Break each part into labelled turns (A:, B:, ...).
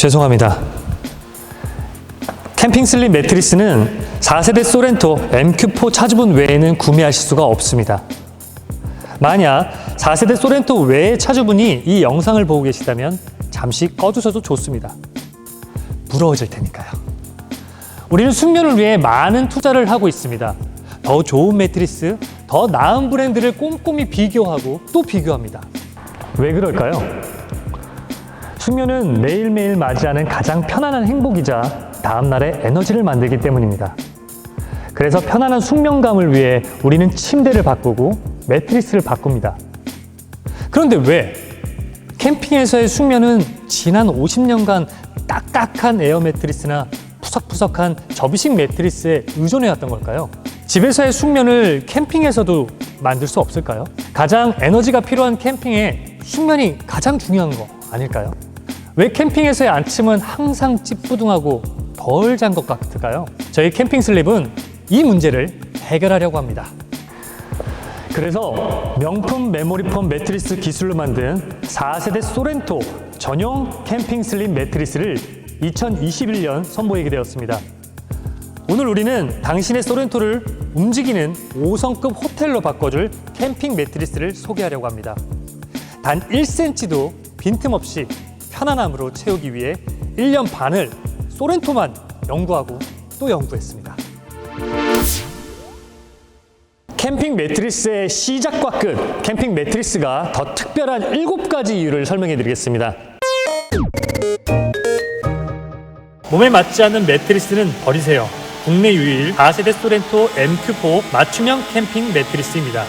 A: 죄송합니다. 캠핑 슬립 매트리스는 4세대 소렌토 MQ4 차주분 외에는 구매하실 수가 없습니다. 만약 4세대 소렌토 외의 차주분이 이 영상을 보고 계시다면 잠시 꺼두셔도 좋습니다. 부러워질 테니까요. 우리는 숙면을 위해 많은 투자를 하고 있습니다. 더 좋은 매트리스, 더 나은 브랜드를 꼼꼼히 비교하고 또 비교합니다. 왜 그럴까요? 숙면은 매일매일 맞이하는 가장 편안한 행복이자 다음날의 에너지를 만들기 때문입니다. 그래서 편안한 숙면감을 위해 우리는 침대를 바꾸고 매트리스를 바꿉니다. 그런데 왜 캠핑에서의 숙면은 지난 50년간 딱딱한 에어 매트리스나 푸석푸석한 접이식 매트리스에 의존해왔던 걸까요? 집에서의 숙면을 캠핑에서도 만들 수 없을까요? 가장 에너지가 필요한 캠핑에 숙면이 가장 중요한 거 아닐까요? 왜 캠핑에서의 아침은 항상 찌뿌둥하고 덜 잔 것 같을까요? 저희 캠핑 슬립은 이 문제를 해결하려고 합니다. 그래서 명품 메모리폼 매트리스 기술로 만든 4세대 소렌토 전용 캠핑 슬립 매트리스를 2021년 선보이게 되었습니다. 오늘 우리는 당신의 소렌토를 움직이는 5성급 호텔로 바꿔줄 캠핑 매트리스를 소개하려고 합니다. 단 1cm도 빈틈없이 편안함으로 채우기 위해 1년 반을 소렌토만 연구하고 또 연구했습니다. 캠핑 매트리스의 시작과 끝, 캠핑 매트리스가 더 특별한 7가지 이유를 설명해 드리겠습니다. 몸에 맞지 않는 매트리스는 버리세요. 국내 유일 4세대 소렌토 MQ4 맞춤형 캠핑 매트리스입니다.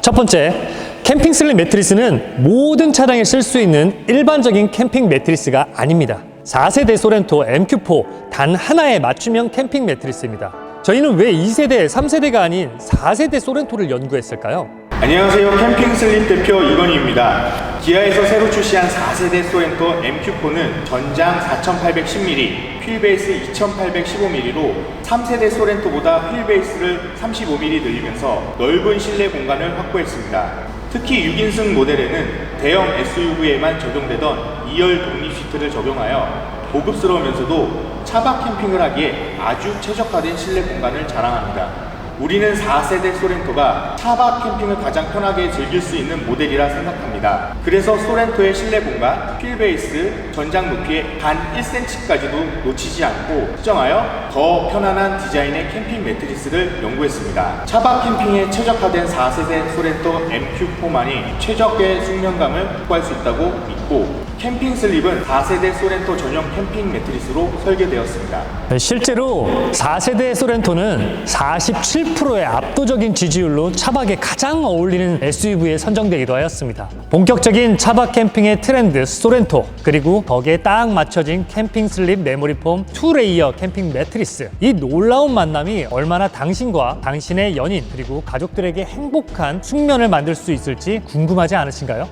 A: 첫 번째, 캠핑 슬립 매트리스는 모든 차량에 쓸 수 있는 일반적인 캠핑 매트리스가 아닙니다. 4세대 소렌토 MQ4 단 하나의 맞춤형 캠핑 매트리스입니다. 저희는 왜 2세대, 3세대가 아닌 4세대 소렌토를 연구했을까요?
B: 안녕하세요. 캠핑 슬립 대표 이건희입니다. 기아에서 새로 출시한 4세대 소렌토 MQ4는 전장 4810mm, 휠베이스 2815mm로 3세대 소렌토보다 휠베이스를 35mm 늘리면서 넓은 실내 공간을 확보했습니다. 특히 6인승 모델에는 대형 SUV에만 적용되던 2열 독립 시트를 적용하여 고급스러우면서도 차박 캠핑을 하기에 아주 최적화된 실내 공간을 자랑합니다. 우리는 4세대 소렌토가 차박 캠핑을 가장 편하게 즐길 수 있는 모델이라 생각합니다. 그래서 소렌토의 실내 공간, 휠베이스, 전장 높이에 단 1cm까지도 놓치지 않고 수정하여 더 편안한 디자인의 캠핑 매트리스를 연구했습니다. 차박 캠핑에 최적화된 4세대 소렌토 MQ4만이 최적의 숙면감을 확보할 수 있다고 믿고 캠핑 슬립은 4세대 소렌토 전용 캠핑 매트리스로 설계되었습니다.
A: 실제로 4세대 소렌토는 47%의 압도적인 지지율로 차박에 가장 어울리는 SUV에 선정되기도 하였습니다. 본격적인 차박 캠핑의 트렌드 소렌토, 그리고 거기에 딱 맞춰진 캠핑 슬립 메모리폼 2레이어 캠핑 매트리스, 이 놀라운 만남이 얼마나 당신과 당신의 연인 그리고 가족들에게 행복한 숙면을 만들 수 있을지 궁금하지 않으신가요?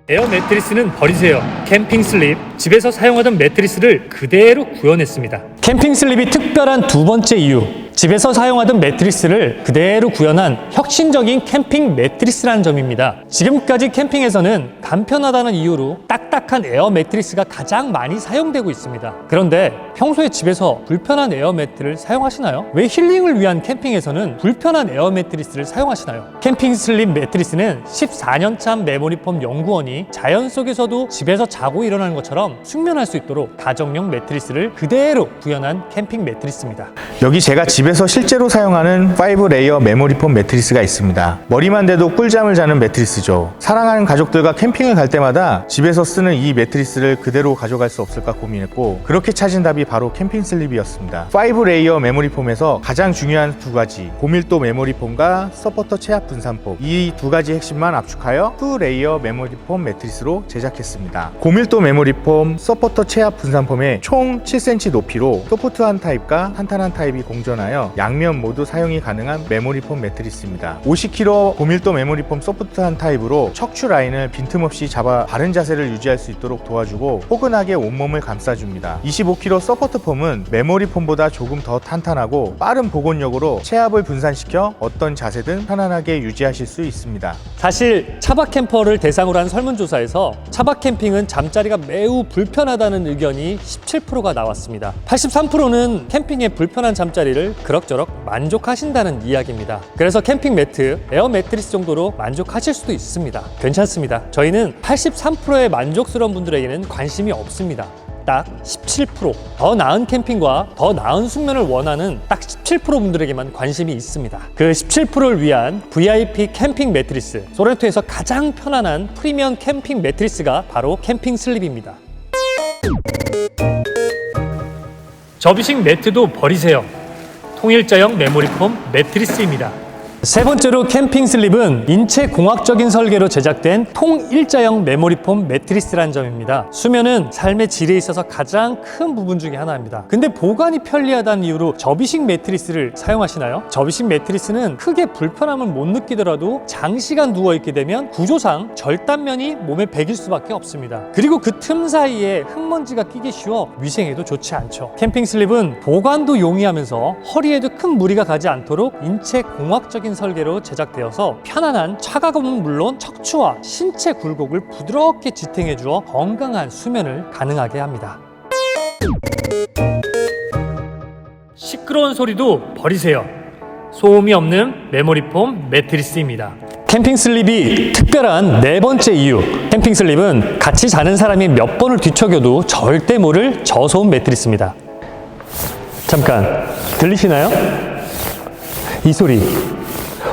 A: 에어 매트리스는 버리세요. 캠핑 슬립, 집에서 사용하던 매트리스를 그대로 구현했습니다. 캠핑 슬립이 특별한 두 번째 이유, 집에서 사용하던 매트리스를 그대로 구현한 혁신적인 캠핑 매트리스라는 점입니다. 지금까지 캠핑에서는 간편하다는 이유로 딱딱한 에어 매트리스가 가장 많이 사용되고 있습니다. 그런데 평소에 집에서 불편한 에어 매트를 사용하시나요? 왜 힐링을 위한 캠핑에서는 불편한 에어 매트리스를 사용하시나요? 캠핑 슬립 매트리스는 14년 차 메모리폼 연구원이 자연 속에서도 집에서 자고 일어나는 것처럼 숙면할 수 있도록 가정용 매트리스를 그대로 구현한 캠핑 매트리스입니다.
B: 여기 제가 집에서 실제로 사용하는 5레이어 메모리폼 매트리스가 있습니다. 머리만 대도 꿀잠을 자는 매트리스죠. 사랑하는 가족들과 캠핑을 갈 때마다 집에서 쓰는 이 매트리스를 그대로 가져갈 수 없을까 고민했고, 그렇게 찾은 답이 바로 캠핑 슬립이었습니다. 5레이어 메모리폼에서 가장 중요한 두 가지, 고밀도 메모리폼과 서포터 체압 분산폼, 이 두 가지 핵심만 압축하여 2레이어 메모리폼 매트리스로 제작했습니다. 고밀도 메모리폼, 서포터 체압 분산폼의 총 7cm 높이로 소프트한 타입과 탄탄한 타입이 공존하여 하여 양면 모두 사용이 가능한 메모리폼 매트리스입니다. 50kg 고밀도 메모리폼 소프트한 타입으로 척추 라인을 빈틈없이 잡아 바른 자세를 유지할 수 있도록 도와주고 포근하게 온몸을 감싸줍니다. 25kg 서포트 폼은 메모리폼보다 조금 더 탄탄하고 빠른 복원력으로 체압을 분산시켜 어떤 자세든 편안하게 유지하실 수 있습니다.
A: 사실 차박 캠퍼를 대상으로 한 설문조사에서 차박 캠핑은 잠자리가 매우 불편하다는 의견이 17%가 나왔습니다. 83%는 캠핑의 불편한 잠자리를 그럭저럭 만족하신다는 이야기입니다. 그래서 캠핑 매트, 에어 매트리스 정도로 만족하실 수도 있습니다. 괜찮습니다. 저희는 83%의 만족스러운 분들에게는 관심이 없습니다. 딱 17%. 더 나은 캠핑과 더 나은 숙면을 원하는 딱 17% 분들에게만 관심이 있습니다. 그 17%를 위한 VIP 캠핑 매트리스, 소렌토에서 가장 편안한 프리미엄 캠핑 매트리스가 바로 캠핑 슬립입니다. 접이식 매트도 버리세요. 통일자형 메모리폼 매트리스입니다. 세 번째로 캠핑 슬립은 인체 공학적인 설계로 제작된 통일자형 메모리폼 매트리스라는 점입니다. 수면은 삶의 질에 있어서 가장 큰 부분 중에 하나입니다. 근데 보관이 편리하다는 이유로 접이식 매트리스를 사용하시나요? 접이식 매트리스는 크게 불편함을 못 느끼더라도 장시간 누워있게 되면 구조상 절단면이 몸에 배길 수밖에 없습니다. 그리고 그 틈 사이에 흙먼지가 끼기 쉬워 위생에도 좋지 않죠. 캠핑 슬립은 보관도 용이하면서 허리에도 큰 무리가 가지 않도록 인체 공학적인 설계로 제작되어서 편안한 차가움은 물론 척추와 신체 굴곡을 부드럽게 지탱해 주어 건강한 수면을 가능하게 합니다. 시끄러운 소리도 버리세요. 소음이 없는 메모리폼 매트리스입니다. 캠핑 슬립이 특별한 네 번째 이유. 캠핑 슬립은 같이 자는 사람이 몇 번을 뒤척여도 절대 모를 저소음 매트리스입니다. 잠깐, 들리시나요? 이 소리.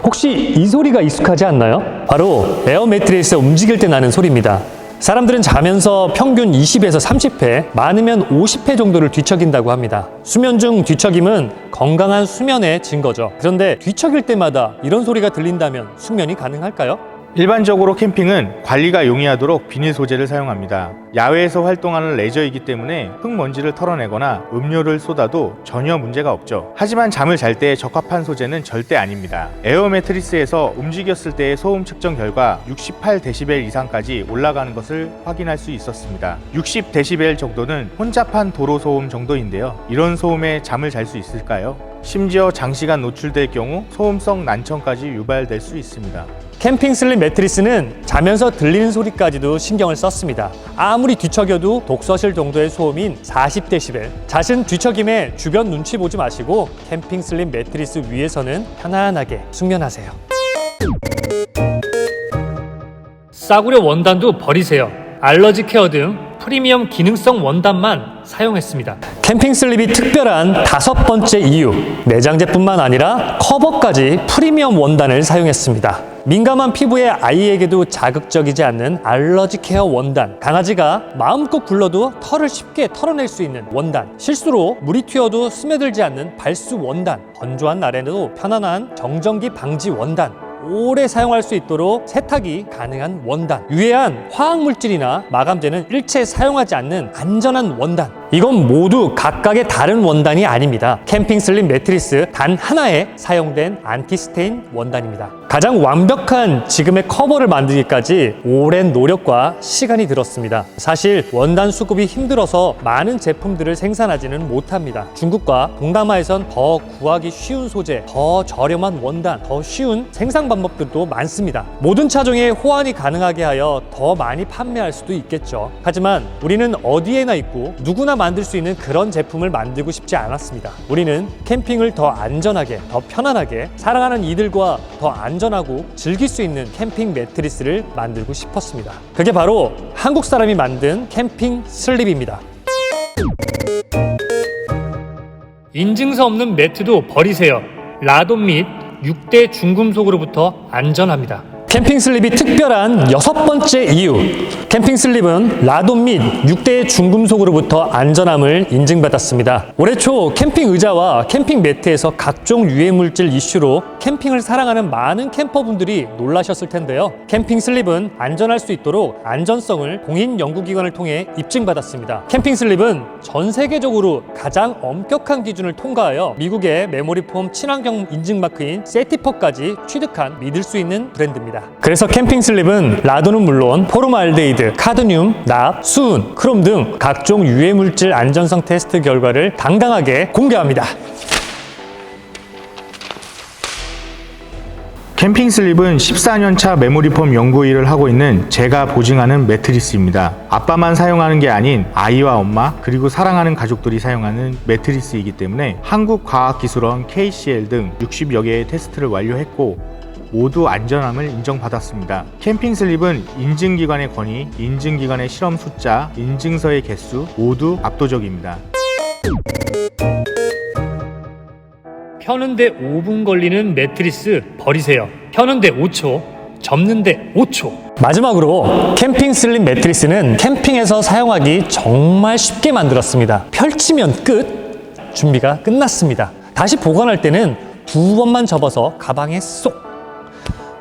A: 혹시 이 소리가 익숙하지 않나요? 바로 에어 매트리스 움직일 때 나는 소리입니다. 사람들은 자면서 평균 20에서 30회, 많으면 50회 정도를 뒤척인다고 합니다. 수면 중 뒤척임은 건강한 수면의 증거죠. 그런데 뒤척일 때마다 이런 소리가 들린다면 숙면이 가능할까요?
B: 일반적으로 캠핑은 관리가 용이하도록 비닐 소재를 사용합니다. 야외에서 활동하는 레저이기 때문에 흙먼지를 털어내거나 음료를 쏟아도 전혀 문제가 없죠. 하지만 잠을 잘 때 적합한 소재는 절대 아닙니다. 에어 매트리스에서 움직였을 때의 소음 측정 결과 68dB 이상까지 올라가는 것을 확인할 수 있었습니다. 60dB 정도는 혼잡한 도로 소음 정도인데요. 이런 소음에 잠을 잘 수 있을까요? 심지어 장시간 노출될 경우 소음성 난청까지 유발될 수 있습니다.
A: 캠핑 슬립 매트리스는 자면서 들리는 소리까지도 신경을 썼습니다. 아무리 뒤척여도 독서실 정도의 소음인 40dB. 자신 뒤척임에 주변 눈치 보지 마시고 캠핑 슬립 매트리스 위에서는 편안하게 숙면하세요. 싸구려 원단도 버리세요. 알러지 케어 등 프리미엄 기능성 원단만 사용했습니다. 캠핑 슬립이 특별한 다섯 번째 이유. 내장재뿐만 아니라 커버까지 프리미엄 원단을 사용했습니다. 민감한 피부의 아이에게도 자극적이지 않는 알러지 케어 원단. 강아지가 마음껏 굴러도 털을 쉽게 털어낼 수 있는 원단. 실수로 물이 튀어도 스며들지 않는 발수 원단. 건조한 날에도 편안한 정전기 방지 원단. 오래 사용할 수 있도록 세탁이 가능한 원단. 유해한 화학물질이나 마감제는 일체 사용하지 않는 안전한 원단. 이건 모두 각각의 다른 원단이 아닙니다. 캠핑 슬립 매트리스 단 하나에 사용된 안티스테인 원단입니다. 가장 완벽한 지금의 커버를 만들기까지 오랜 노력과 시간이 들었습니다. 사실 원단 수급이 힘들어서 많은 제품들을 생산하지는 못합니다. 중국과 동남아에선 더 구하기 쉬운 소재, 더 저렴한 원단, 더 쉬운 생산 방법들도 많습니다. 모든 차종에 호환이 가능하게 하여 더 많이 판매할 수도 있겠죠. 하지만 우리는 어디에나 있고 누구나 만들 수 있는 그런 제품을 만들고 싶지 않았습니다. 우리는 캠핑을 더 안전하게, 더 편안하게, 사랑하는 이들과 더 안전하고 즐길 수 있는 캠핑 매트리스를 만들고 싶었습니다. 그게 바로 한국 사람이 만든 캠핑 슬립입니다. 인증서 없는 매트도 버리세요. 라돈 및 6대 중금속으로부터 안전합니다. 캠핑 슬립이 특별한 6번째 이유. 캠핑 슬립은 라돈 및 6대 중금속으로부터 안전함을 인증받았습니다. 올해 초 캠핑 의자와 캠핑 매트에서 각종 유해 물질 이슈로 캠핑을 사랑하는 많은 캠퍼분들이 놀라셨을 텐데요. 캠핑 슬립은 안전할 수 있도록 안전성을 공인 연구기관을 통해 입증받았습니다. 캠핑 슬립은 전 세계적으로 가장 엄격한 기준을 통과하여 미국의 메모리폼 친환경 인증 마크인 세티퍼까지 취득한 믿을 수 있는 브랜드입니다. 그래서 캠핑 슬립은 라돈은 물론 포름알데히드, 카드뮴, 납, 수은, 크롬 등 각종 유해 물질 안전성 테스트 결과를 당당하게 공개합니다.
B: 캠핑 슬립은 14년차 메모리폼 연구 일을 하고 있는 제가 보증하는 매트리스입니다. 아빠만 사용하는 게 아닌 아이와 엄마 그리고 사랑하는 가족들이 사용하는 매트리스이기 때문에 한국과학기술원 KCL 등 60여 개의 테스트를 완료했고 모두 안전함을 인정받았습니다. 캠핑 슬립은 인증기관의 권위, 인증기관의 실험 숫자, 인증서의 개수 모두 압도적입니다.
A: 펴는데 5분 걸리는 매트리스 버리세요. 펴는데 5초, 접는데 5초. 마지막으로 캠핑 슬립 매트리스는 캠핑에서 사용하기 정말 쉽게 만들었습니다. 펼치면 끝! 준비가 끝났습니다. 다시 보관할 때는 2번만 접어서 가방에 쏙!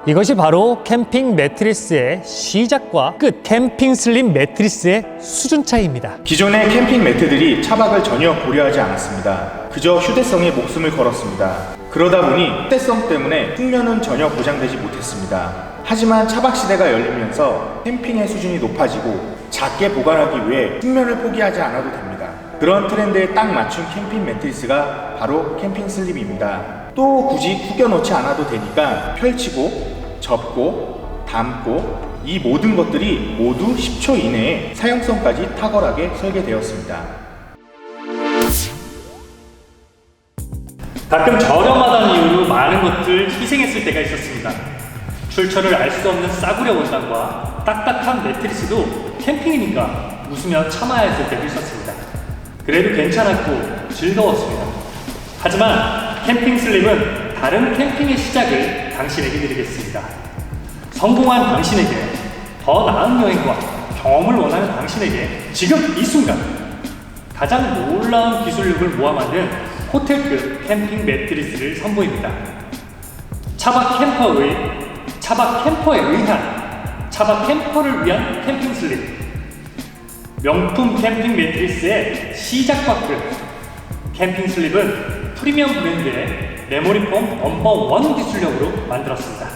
A: 이것이 바로 캠핑 매트리스의 시작과 끝, 캠핑 슬립 매트리스의 수준 차이입니다.
B: 기존의 캠핑 매트들이 차박을 전혀 고려하지 않았습니다. 그저 휴대성에 목숨을 걸었습니다. 그러다 보니 휴대성 때문에 숙면은 전혀 보장되지 못했습니다. 하지만 차박 시대가 열리면서 캠핑의 수준이 높아지고 작게 보관하기 위해 숙면을 포기하지 않아도 됩니다. 그런 트렌드에 딱 맞춘 캠핑 매트리스가 바로 캠핑 슬립입니다. 또 굳이 구겨놓지 않아도 되니까 펼치고 접고 담고 이 모든 것들이 모두 10초 이내에 사용성까지 탁월하게 설계되었습니다.
A: 가끔 저렴하다는 이유로 많은 것들 희생했을 때가 있었습니다. 출처를 알 수 없는 싸구려 원단과 딱딱한 매트리스도 캠핑이니까 웃으며 참아야 했을 때도 있었습니다. 그래도 괜찮았고 즐거웠습니다. 하지만 캠핑 슬립은 다른 캠핑의 시작을 당신에게 드리겠습니다. 성공한 당신에게, 더 나은 여행과 경험을 원하는 당신에게 지금 이 순간 가장 놀라운 기술력을 모아 만든 호텔급 캠핑 매트리스를 선보입니다. 차박 캠퍼에 의한 차박 캠퍼를 위한 캠핑 슬립. 명품 캠핑 매트리스의 시작과 끝. 캠핑 슬립은 프리미엄 브랜드의 메모리폼 넘버 1 기술력으로 만들었습니다.